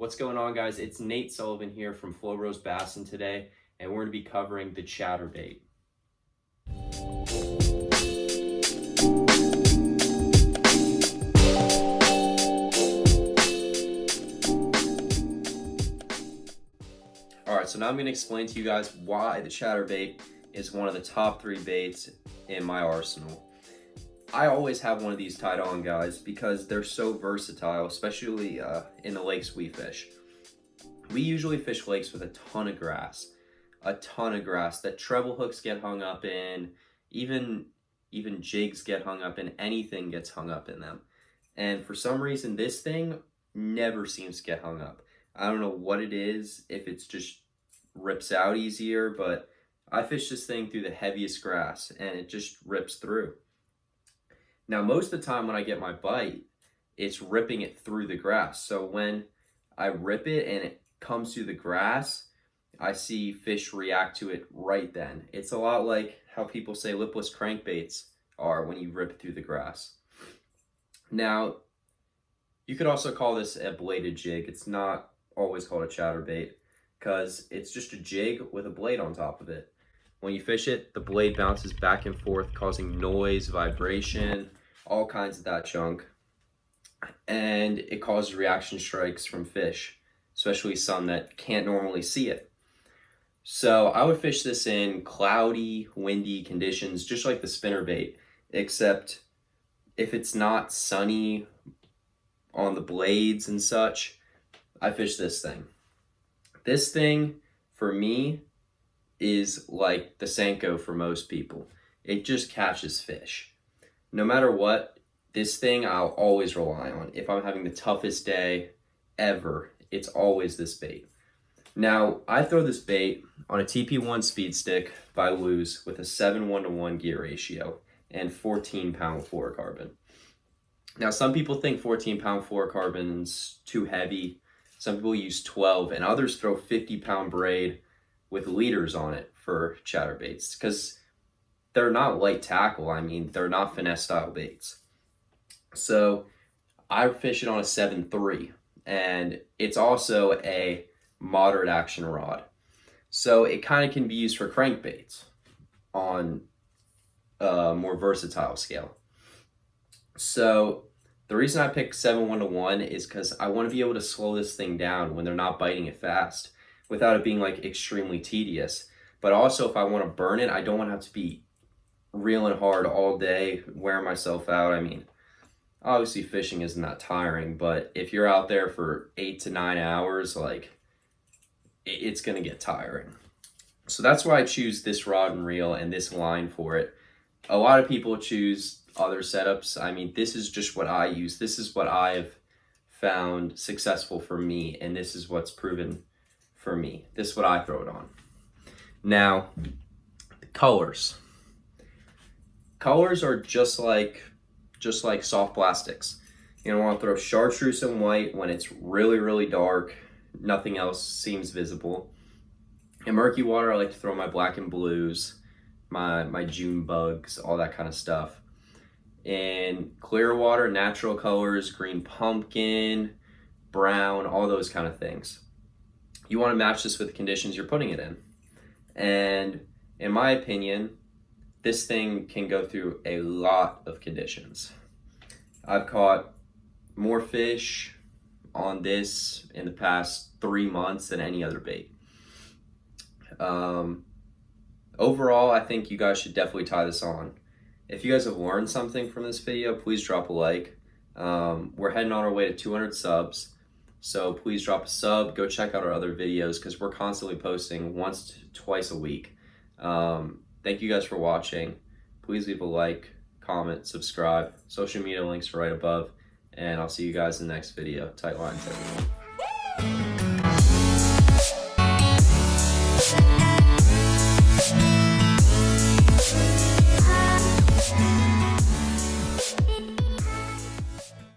What's going on, guys? It's Nate Sullivan here from FLoBros Bassin today, and we're going to be covering the Chatterbait. Alright, so now I'm going to explain to you guys why the Chatterbait is one of the top 3 baits in my arsenal. I always have one of these tied on, guys, because they're so versatile, especially in the lakes we fish. We usually fish lakes with a ton of grass that treble hooks get hung up in, even jigs get hung up in, anything gets hung up in them. And for some reason, this thing never seems to get hung up. I don't know what it is, if it's just rips out easier, but I fish this thing through the heaviest grass and it just rips through. Now, most of the time when I get my bite, it's ripping it through the grass. So when I rip it and it comes through the grass, I see fish react to it right then. It's a lot like how people say lipless crankbaits are when you rip it through the grass. Now, you could also call this a bladed jig. It's not always called a chatterbait because it's just a jig with a blade on top of it. When you fish it, the blade bounces back and forth, causing noise, vibration, all kinds of that junk. And it causes reaction strikes from fish, especially some that can't normally see it. So I would fish this in cloudy, windy conditions, just like the spinnerbait, except if it's not sunny on the blades and such, I fish this thing. This thing, for me, is like the Senko for most people. It just catches fish. No matter what, this thing I'll always rely on. If I'm having the toughest day ever, it's always this bait. Now, I throw this bait on a TP1 speed stick by Lew's with a 7:1 gear ratio and 14-pound fluorocarbon. Now, some people think 14-pound fluorocarbon's too heavy. Some people use 12, and others throw 50-pound braid with leaders on it for chatterbaits because they're not light tackle. I mean, they're not finesse style baits. So I fish it on a 7.3, and it's also a moderate action rod. So it kind of can be used for crankbaits on a more versatile scale. So the reason I picked 7:1 is because I want to be able to slow this thing down when they're not biting it fast without it being like extremely tedious. But also, if I want to burn it, I don't want to have to be reeling hard all day, wearing myself out. I mean, obviously fishing isn't that tiring, but if you're out there for 8 to 9 hours, like, it's going to get tiring. So that's why I choose this rod and reel and this line for it. A lot of people choose other setups. I mean, this is just what I use. This is what I've found successful for me, and this is what's proven for me. This is what I throw it on. Now, the colors. Colors are just like soft plastics. You don't want to throw chartreuse and white when it's really, really dark. Nothing else seems visible. In murky water, I like to throw my black and blues, my June bugs, all that kind of stuff. In clear water, natural colors, green pumpkin, brown, all those kind of things. You want to match this with the conditions you're putting it in. And in my opinion, this thing can go through a lot of conditions. I've caught more fish on this in the past 3 months than any other bait. Overall, I think you guys should definitely tie this on. If you guys have learned something from this video, please drop a like. We're heading on our way to 200 subs. So please drop a sub, go check out our other videos because we're constantly posting once to twice a week. Thank you guys for watching. Please leave a like, comment, subscribe. Social media links are right above. And I'll see you guys in the next video. Tight lines, everyone.